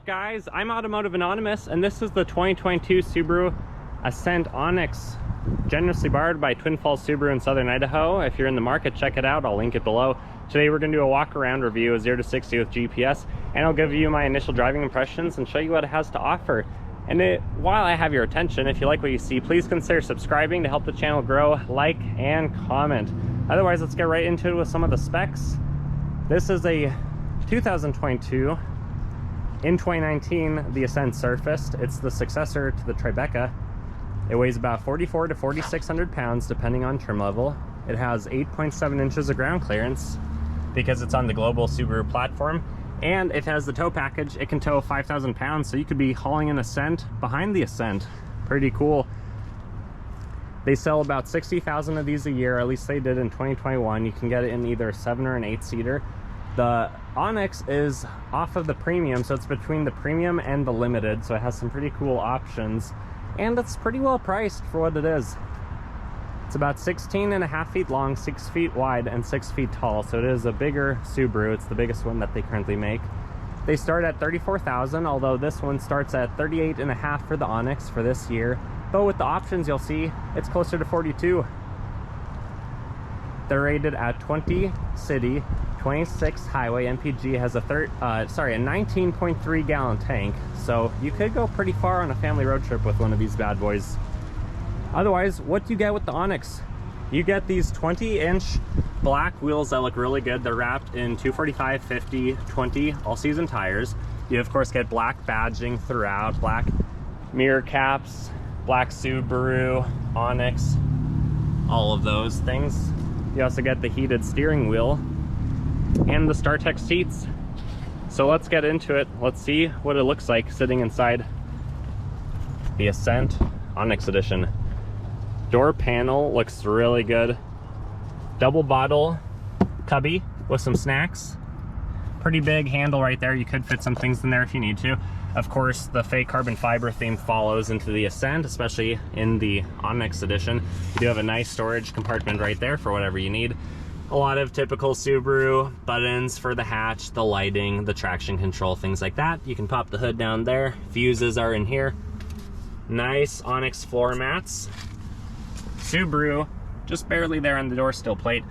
guys? I'm Automotive Anonymous, and this is the 2022 Subaru Ascent Onyx, generously borrowed by Twin Falls Subaru in Southern Idaho. If you're in the market, check it out. I'll link it below. Today we're going to do a walk-around review of 0 to 60 with GPS, and I'll give you my initial driving impressions and show you what it has to offer. And while I have your attention, if you like what you see, please consider subscribing to help the channel grow, like, and comment. Otherwise, let's get right into it with some of the specs. This is a 2022. In 2019, the Ascent surfaced. It's the successor to the Tribeca. It weighs about 4,400 to 4,600 pounds, depending on trim level. It has 8.7 inches of ground clearance because it's on the global Subaru platform. And it has the tow package. It can tow 5,000 pounds, so you could be hauling an Ascent behind the Ascent. Pretty cool. They sell about 60,000 of these a year, at least they did in 2021. You can get it in either a 7 or an 8-seater. The Onyx is off of the premium, so it's between the premium and the limited, so it has some pretty cool options, and it's pretty well priced for what it is. It's about 16.5 feet long, 6 feet wide, and 6 feet tall, so it is a bigger Subaru. It's the biggest one that they currently make. They start at $34,000, although this one starts at $38.5 for the Onyx for this year, but with the options you'll see it's closer to $42,000. They're rated at 20 city, 26 highway. MPG has a 19.3 gallon tank, so you could go pretty far on a family road trip with one of these bad boys. Otherwise, what do you get with the Onyx? You get these 20-inch black wheels that look really good. They're wrapped in 245, 50, 20 all-season tires. You of course get black badging throughout, black mirror caps, black Subaru, Onyx, all of those things. You also get the heated steering wheel and the StarTex seats. So let's get into it. Let's see what it looks like sitting inside the Ascent Onyx Edition. Door panel looks really good. Double bottle cubby with some snacks. Pretty big handle right there. You could fit some things in there if you need to. Of course, the fake carbon fiber theme follows into the Ascent, especially in the Onyx Edition. You do have a nice storage compartment right there for whatever you need. A lot of typical Subaru buttons for the hatch, the lighting, the traction control, things like that. You can pop the hood down there. Fuses are in here. Nice Onyx floor mats. Subaru, just barely there on the door still plate.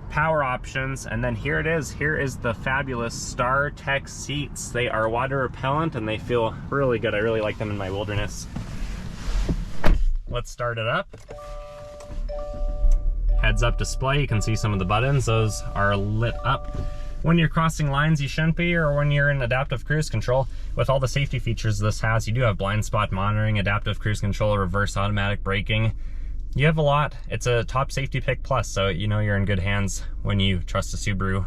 Power options, and then here it is. Here is the fabulous StarTex seats. They are water repellent and they feel really good. I really like them in my wilderness. Let's start it up. Heads up display, you can see some of the buttons. Those are lit up. When you're crossing lines, you shouldn't be, or when you're in adaptive cruise control. With all the safety features this has, you do have blind spot monitoring, adaptive cruise control, reverse automatic braking. You have a lot. It's a top safety pick plus, so you know you're in good hands when you trust a Subaru.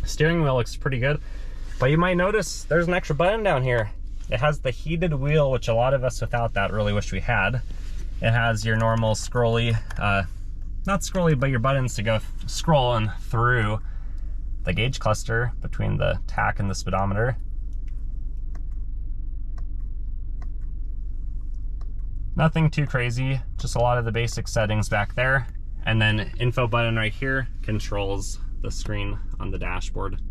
Steering wheel looks pretty good, but you might notice there's an extra button down here. It has the heated wheel, which a lot of us without that really wish we had. It has your normal scrolly, not scrolly, but your buttons to go scrolling through the gauge cluster between the tach and the speedometer. Nothing too crazy, just a lot of the basic settings back there. And then info button right here controls the screen on the dashboard.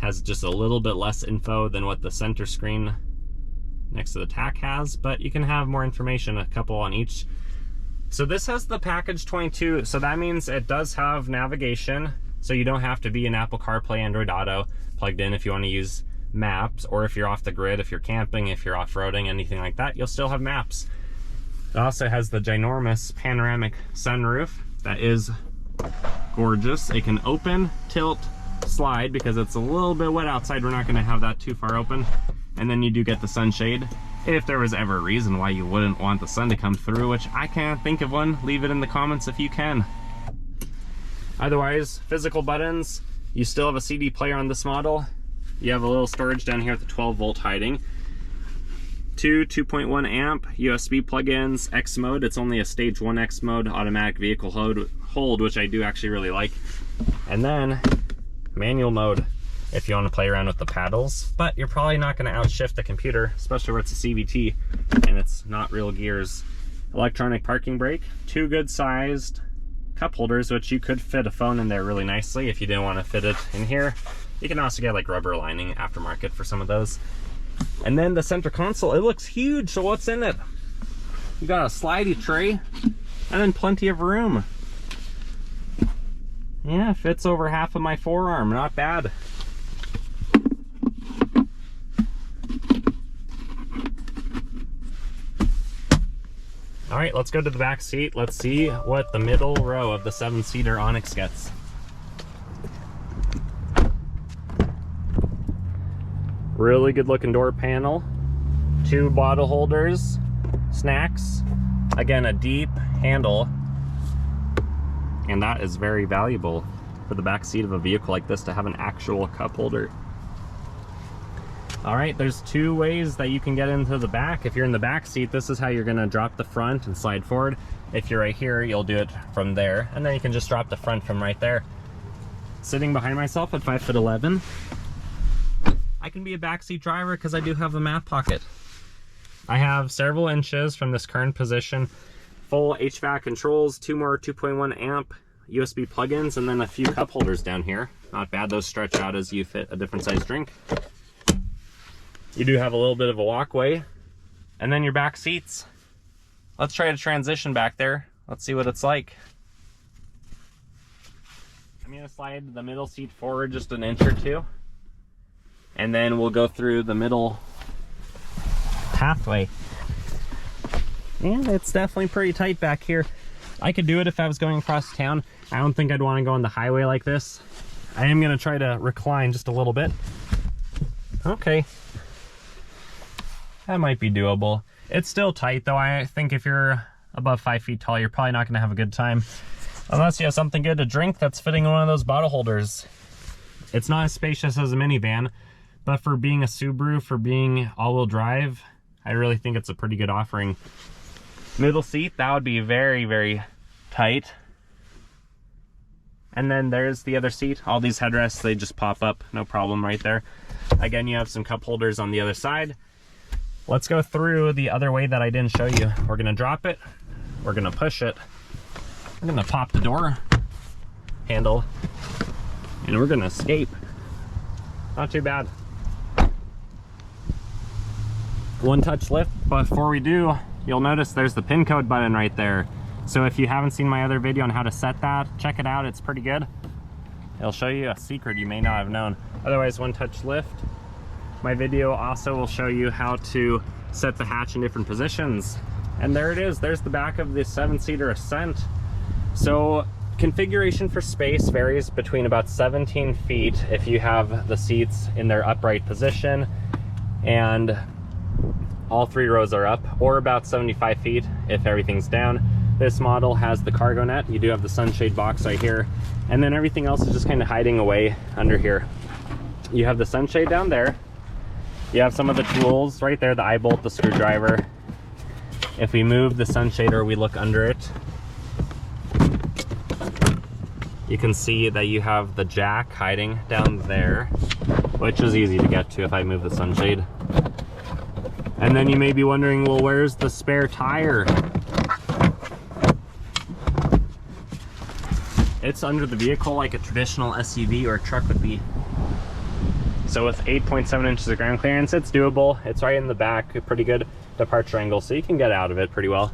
Has just a little bit less info than what the center screen next to the tach has, but you can have more information, a couple on each. So this has the package 22, so that means it does have navigation, so you don't have to be an Apple CarPlay, Android Auto plugged in if you want to use maps, or if you're off the grid, if you're camping, if you're off-roading, anything like that, you'll still have maps. It also has the ginormous panoramic sunroof that is gorgeous. It can open, tilt, slide. Because it's a little bit wet outside, we're not going to have that too far open. And then you do get the sunshade. If there was ever a reason why you wouldn't want the sun to come through, which I can't think of one, leave it in the comments if you can. Otherwise, physical buttons, you still have a CD player on this model. You have a little storage down here with the 12-volt hiding. Two 2.1 amp USB plug-ins, X mode. It's only a stage 1 X mode, automatic vehicle hold, which I do actually really like. And then manual mode if you want to play around with the paddles, but you're probably not going to outshift the computer, especially where it's a CVT and it's not real gears. Electronic parking brake, 2 good sized cup holders, which you could fit a phone in there really nicely if you didn't want to fit it in here. You can also get like rubber lining aftermarket for some of those. And then the center console, it looks huge. So what's in it? You got a slidey tray and then plenty of room. Yeah, fits over half of my forearm, not bad. All right, let's go to the back seat. Let's see what the middle row of the 7-seater Onyx gets. Really good looking door panel. 2 bottle holders, snacks. Again, a deep handle. And that is very valuable for the back seat of a vehicle like this, to have an actual cup holder. All right, there's 2 ways that you can get into the back. If you're in the back seat, this is how you're gonna drop the front and slide forward. If you're right here, you'll do it from there, and then you can just drop the front from right there. Sitting behind myself at 5'11", I can be a backseat driver because I do have a mat pocket. I have several inches from this current position, full HVAC controls, 2 more 2.1 amp USB plugins, and then a few cup holders down here. Not bad, those stretch out as you fit a different size drink. You do have a little bit of a walkway, and then your back seats. Let's try to transition back there. Let's see what it's like. I'm gonna slide the middle seat forward just an inch or 2, and then we'll go through the middle pathway. And it's definitely pretty tight back here. I could do it if I was going across town. I don't think I'd want to go on the highway like this. I am gonna try to recline just a little bit. Okay. That might be doable. It's still tight though. I think if you're above 5 feet tall, you're probably not gonna have a good time. Unless you have something good to drink that's fitting in one of those bottle holders. It's not as spacious as a minivan, but for being a Subaru, for being all-wheel drive, I really think it's a pretty good offering. Middle seat, that would be very, very tight. And then there's the other seat. All these headrests, they just pop up, no problem right there. Again, you have some cup holders on the other side. Let's go through the other way that I didn't show you. We're gonna drop it, we're gonna push it, we're gonna pop the door handle, and we're gonna escape. Not too bad. One touch lift. Before we do, you'll notice there's the pin code button right there. So if you haven't seen my other video on how to set that, check it out, it's pretty good. It'll show you a secret you may not have known. Otherwise, one touch lift. My video also will show you how to set the hatch in different positions. And there it is, there's the back of the 7-seater Ascent. So configuration for space varies between about 17 feet if you have the seats in their upright position and all 3 rows are up, or about 75 feet if everything's down. This model has the cargo net. You do have the sunshade box right here, and then everything else is just kind of hiding away under here. You have the sunshade down there. You have some of the tools right there, the eye bolt, the screwdriver. If we move the sunshade or we look under it, you can see that you have the jack hiding down there, which is easy to get to if I move the sunshade. And then you may be wondering, well, where's the spare tire? It's under the vehicle like a traditional SUV or truck would be. So with 8.7 inches of ground clearance, it's doable. It's right in the back, a pretty good departure angle, so you can get out of it pretty well.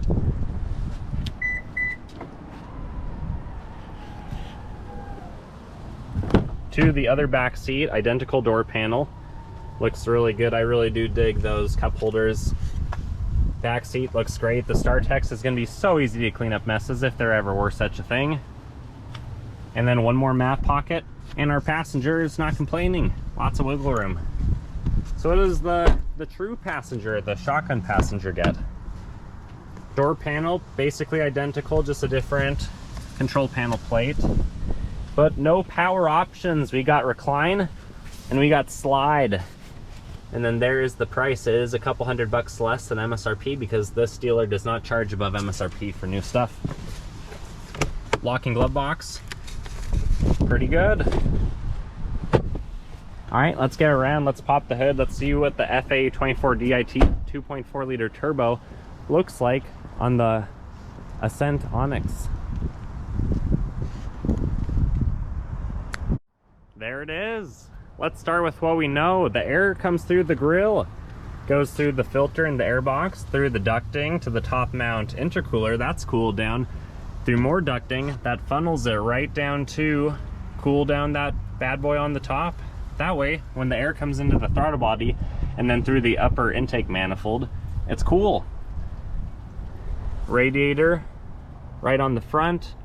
To the other back seat, identical door panel. Looks really good. I really do dig those cup holders. Back seat looks great. The startex is going to be so easy to clean up messes if there ever were such a thing. And then one more mat pocket, and our passenger is not complaining. Lots of wiggle room. So what does the true passenger, the shotgun passenger, get? Door panel, basically identical, just a different control panel plate. But no power options. We got recline and we got slide. And then there is the price. It is a couple $100 less than MSRP because this dealer does not charge above MSRP for new stuff. Locking glove box. Pretty good. All right, let's get around. Let's pop the hood. Let's see what the FA24DiT 2.4 liter turbo looks like on the Ascent Onyx. There it is. let's start with what we know. The air comes through the grill, goes through the filter in the air box, through the ducting to the top mount intercooler. That's cooled down through more ducting. That funnels it right down to cool down that bad boy on the top. That way, when the air comes into the throttle body and then through the upper intake manifold, it's cool. Radiator right on the front,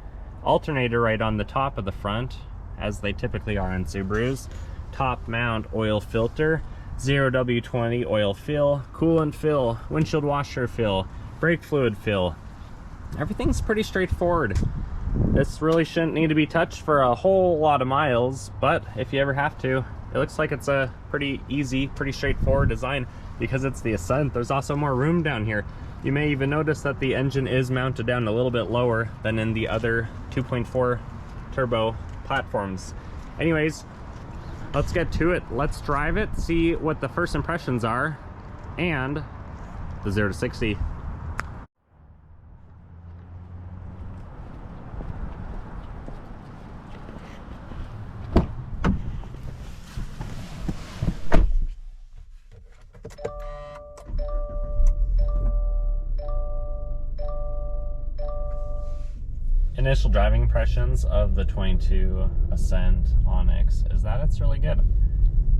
alternator right on the top of the front, as they typically are in Subarus. Top mount oil filter, 0W20 oil fill, coolant fill, windshield washer fill, brake fluid fill. Everything's pretty straightforward. This really shouldn't need to be touched for a whole lot of miles, but if you ever have to, it looks like it's a pretty easy, pretty straightforward design because it's the Ascent. There's also more room down here. You may even notice that the engine is mounted down a little bit lower than in the other 2.4 turbo platforms. Anyways, let's get to it. Let's drive it, see what the first impressions are, and the 0 to 60. Initial driving impressions of the 22 Ascent Onyx is that it's really good.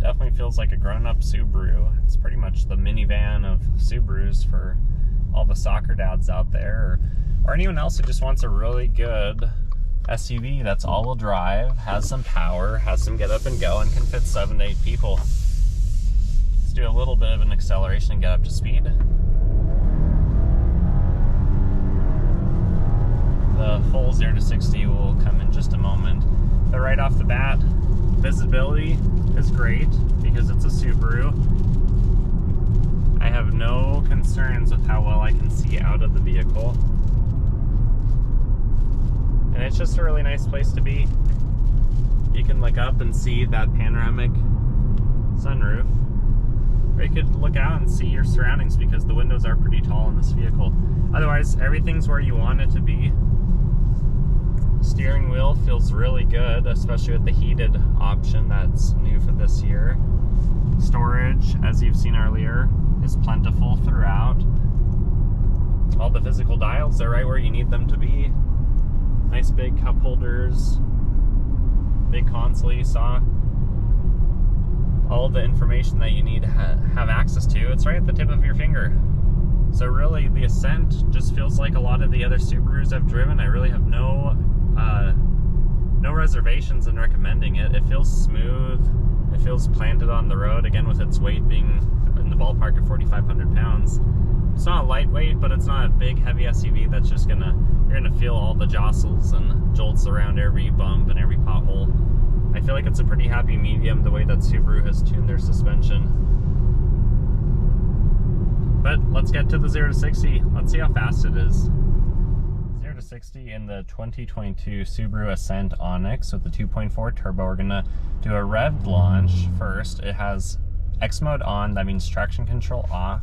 Definitely feels like a grown-up Subaru. It's pretty much the minivan of Subarus for all the soccer dads out there, or anyone else who just wants a really good SUV that's all-wheel drive, has some power, has some get up and go, and can fit 7 to 8 people. Let's do a little bit of an acceleration and get up to speed. The full 0 to 60 will come in just a moment. But right off the bat, visibility is great because it's a Subaru. I have no concerns with how well I can see out of the vehicle. And it's just a really nice place to be. You can look up and see that panoramic sunroof. Or you could look out and see your surroundings because the windows are pretty tall in this vehicle. Otherwise, everything's where you want it to be. Steering wheel feels really good, especially with the heated option that's new for this year. Storage, as you've seen earlier, is plentiful throughout. All the physical dials are right where you need them to be. Nice big cup holders, big console you saw. All the information that you need to have access to, it's right at the tip of your finger. So really, the Ascent just feels like a lot of the other Subarus I've driven. I really have no reservations in recommending it. It feels smooth. It feels planted on the road, again with its weight being in the ballpark of 4,500 pounds. It's not lightweight, but it's not a big, heavy SUV that's just you're gonna feel all the jostles and jolts around every bump and every pothole. I feel like it's a pretty happy medium the way that Subaru has tuned their suspension. But let's get to the 0 to 60. Let's see how fast it is. 0 to 60 in the 2022 Subaru Ascent Onyx with the 2.4 turbo. We're gonna do a revved launch first. It has X mode on, that means traction control off.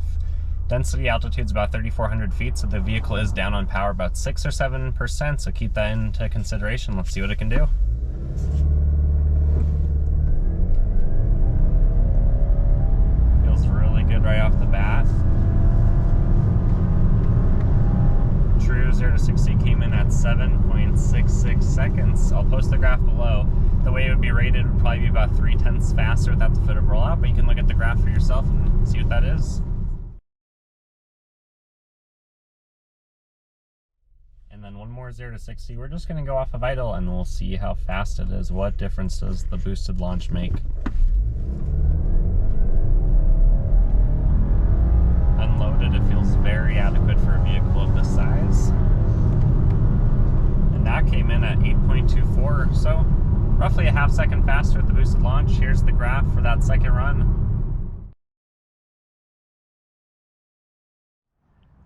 Density altitude's about 3,400 feet, so the vehicle is down on power about 6 or 7%, so keep that into consideration. Let's see what it can do. Feels really good right off the bat. True 0 to 60 came in at 7.66 seconds. I'll post the graph below. The way it would be rated would probably be about 0.3 faster without the foot of rollout, but you can look at the graph for yourself and see what that is. And then one more 0 to 60. We're just going to go off of idle and we'll see how fast it is. What difference does the boosted launch make? Unloaded, it feels very adequate for a vehicle of this size. And that came in at 8.24, so roughly a half second faster with the boosted launch. Here's the graph for that second run.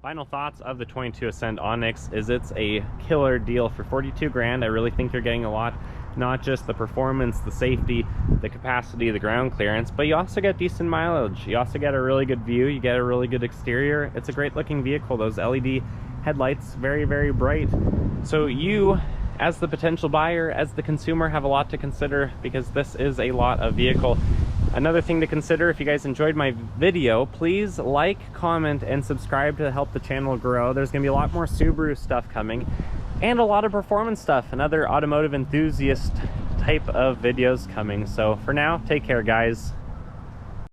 Final thoughts of the 22 Ascent Onyx is it's a killer deal for 42 grand. I really think you're getting a lot, not just the performance, the safety, the capacity, the ground clearance, but you also get decent mileage. You also get a really good view, you get a really good exterior. It's a great looking vehicle. Those LED headlights, very, very bright. So you, as the potential buyer, as the consumer, have a lot to consider because this is a lot of vehicle. Another thing to consider, if you guys enjoyed my video, please like, comment, and subscribe to help the channel grow. There's gonna be a lot more Subaru stuff coming and a lot of performance stuff and other automotive enthusiast type of videos coming. So for now, take care, guys.